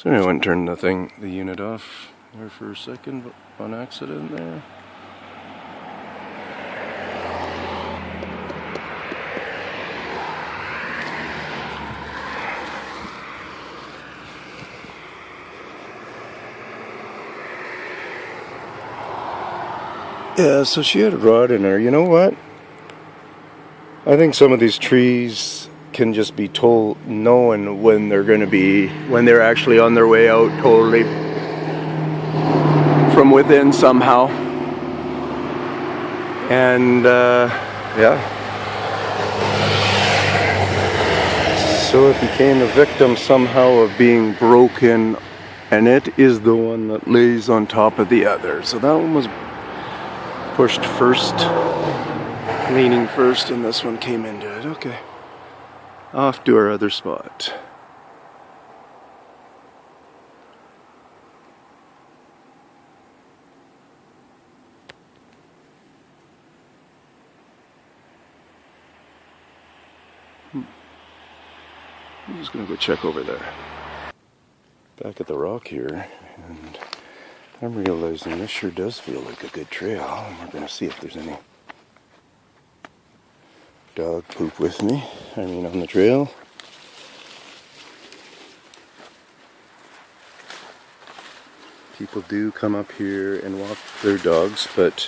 So I went and turned the unit off there for a second on accident there. Yeah, so she had a rod in her. You know what? I think some of these trees can just be told, knowing when they're actually on their way out totally from within somehow. And yeah. So it became a victim somehow of being broken, and it is the one that lays on top of the other. So that one was pushed first, leaning first, and this one came into it. Okay. Off to our other spot. I'm just gonna go check over there. Back at the rock here, and I'm realizing this sure does feel like a good trail. And we're gonna see if there's any dog poop with me. I mean, on the trail. People do come up here and walk their dogs, but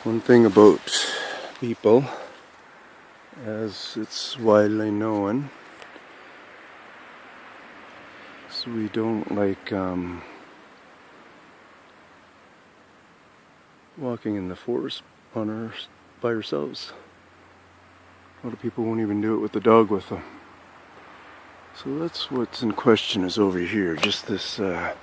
one thing about people, as it's widely known, is we don't like walking in the forest by ourselves. A lot of people won't even do it with the dog with them. So that's what's in question is over here, just this sort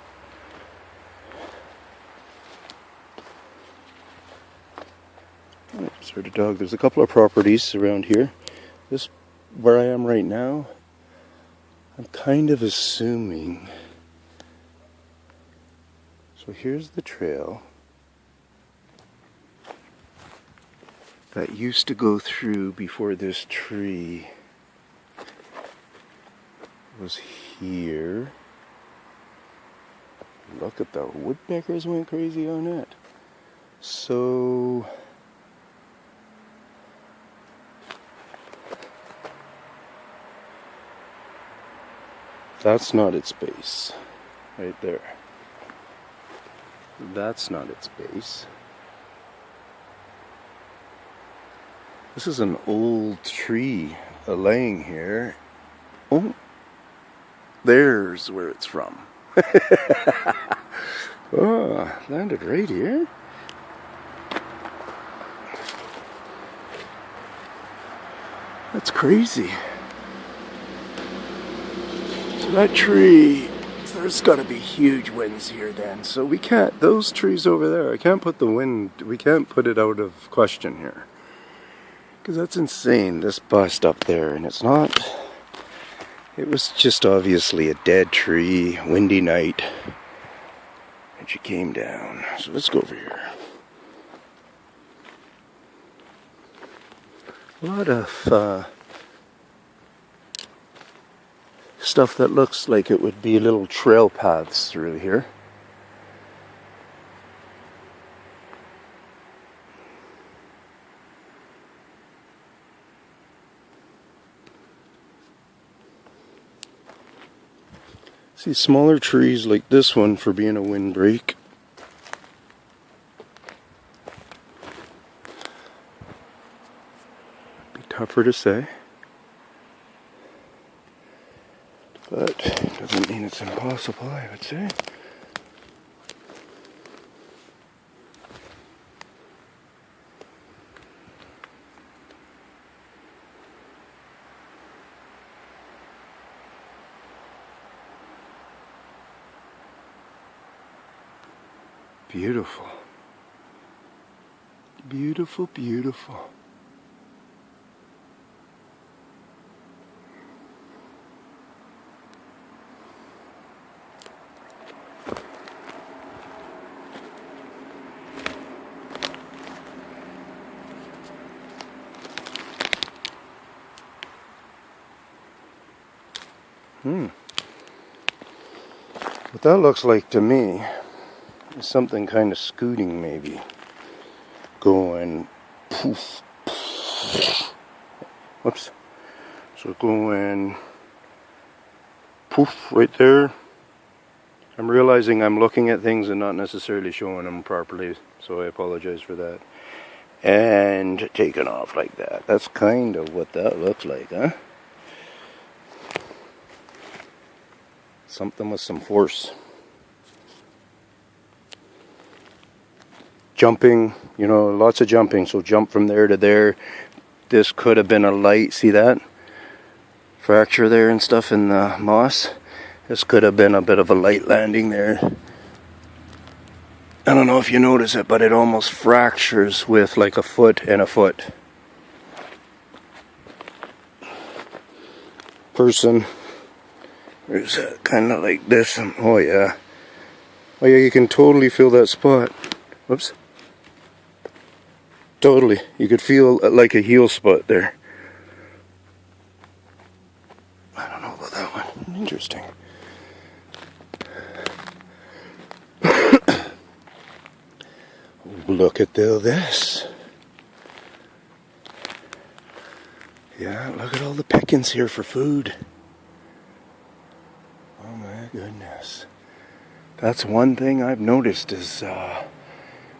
of dog. There's a couple of properties around here. This, where I am right now, I'm kind of assuming. So here's the trail that used to go through before this tree was here. Look at the woodpeckers went crazy on it. So that's not its base right there. That's not its base. This is an old tree laying here. Oh, there's where it's from. Oh, landed right here. That's crazy. So that tree, there's got to be huge winds here then. So we can't, those trees over there, I can't put the wind, we can't put it out of question here. Because that's insane, this bust up there, and it's not, it was just obviously a dead tree, windy night, and she came down. So let's go over here. A lot of stuff that looks like it would be little trail paths through here. See, smaller trees like this one for being a windbreak. Be tougher to say. But it doesn't mean it's impossible, I would say. Beautiful. Beautiful, beautiful. What that looks like to me is something kind of scooting, maybe. Going poof. Whoops. So going poof right there. I'm realizing I'm looking at things and not necessarily showing them properly, so I apologize for that. And taking off like that. That's kind of what that looks like, huh? Something with some force. Jumping, you know, lots of jumping. So jump from there to there. This could have been a light, see that? Fracture there and stuff in the moss. This could have been a bit of a light landing there. I don't know if you notice it, but it almost fractures with like a foot and a foot. Person. There's kind of like this. Oh yeah. Oh yeah, you can totally feel that spot. Whoops. Totally. You could feel like a heel spot there. I don't know about that one. Interesting. Look at this. Yeah, look at all the pickings here for food. Oh my goodness. That's one thing I've noticed is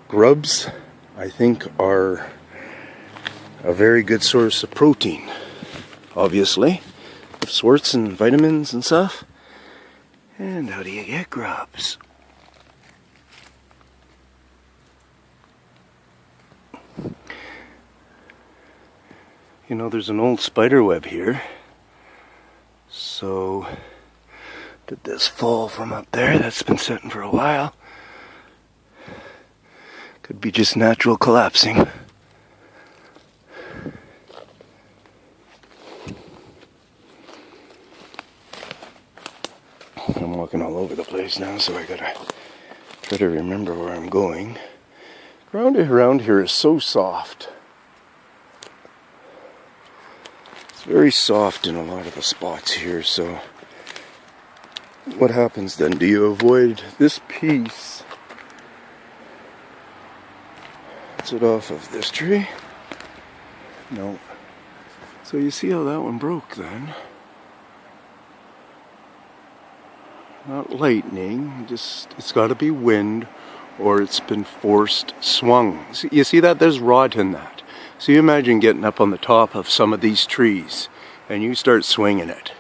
grubs, I think, are a very good source of protein. Obviously, of sorts and vitamins and stuff. And how do you get grubs? You know, there's an old spider web here. So, did this fall from up there? That's been sitting for a while. Could be just natural collapsing. I'm walking all over the place now, so I gotta try to remember where I'm going. Ground around here is so soft. It's very soft in a lot of the spots here, so what happens then? Do you avoid this piece? Is it off of this tree? No. So you see how that one broke then? Not lightning, just it's got to be wind or it's been forced swung. You see that? There's rot in that. So you imagine getting up on the top of some of these trees and you start swinging it.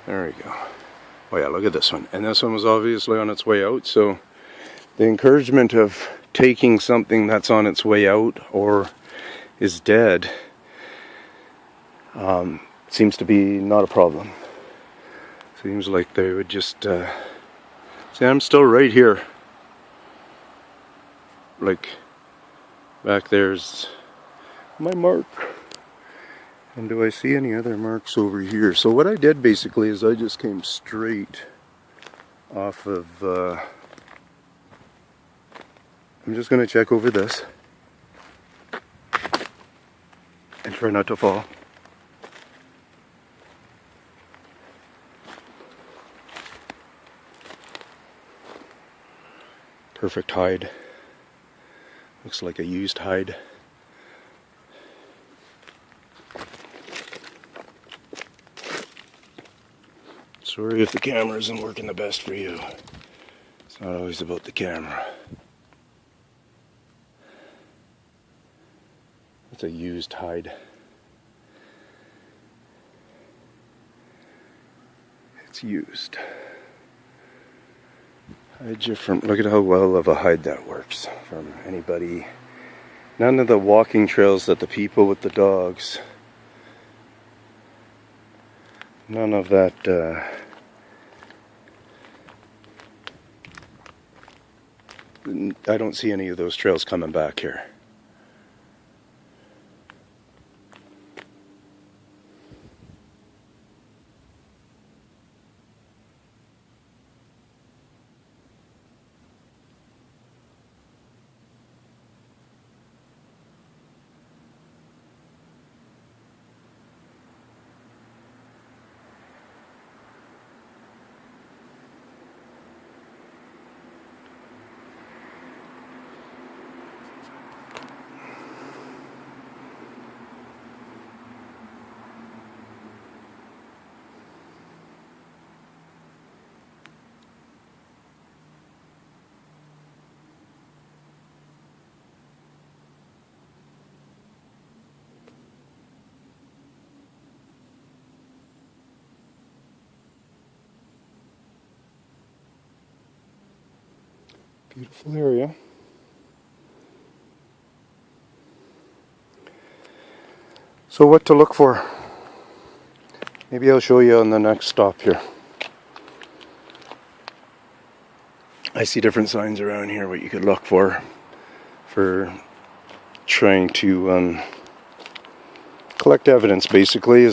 There we go. Oh yeah, look at this one. And this one was obviously on its way out, so the encouragement of taking something that's on its way out or is dead seems to be not a problem. Seems like they would just see, I'm still right here. Like back there's my mark. And do I see any other marks over here? So what I did basically is I just came straight off of I'm just going to check over this and try not to fall. Perfect hide. Looks like a used hide. Sorry if the camera isn't working the best for you. It's not always about the camera. It's a used hide. It's used. Hide you from, look at how well of a hide that works from anybody. None of the walking trails that the people with the dogs, none of that I don't see any of those trails coming back here. Beautiful area. So what to look for? Maybe I'll show you on the next stop here. I see different signs around here what you could look for trying to collect evidence, basically.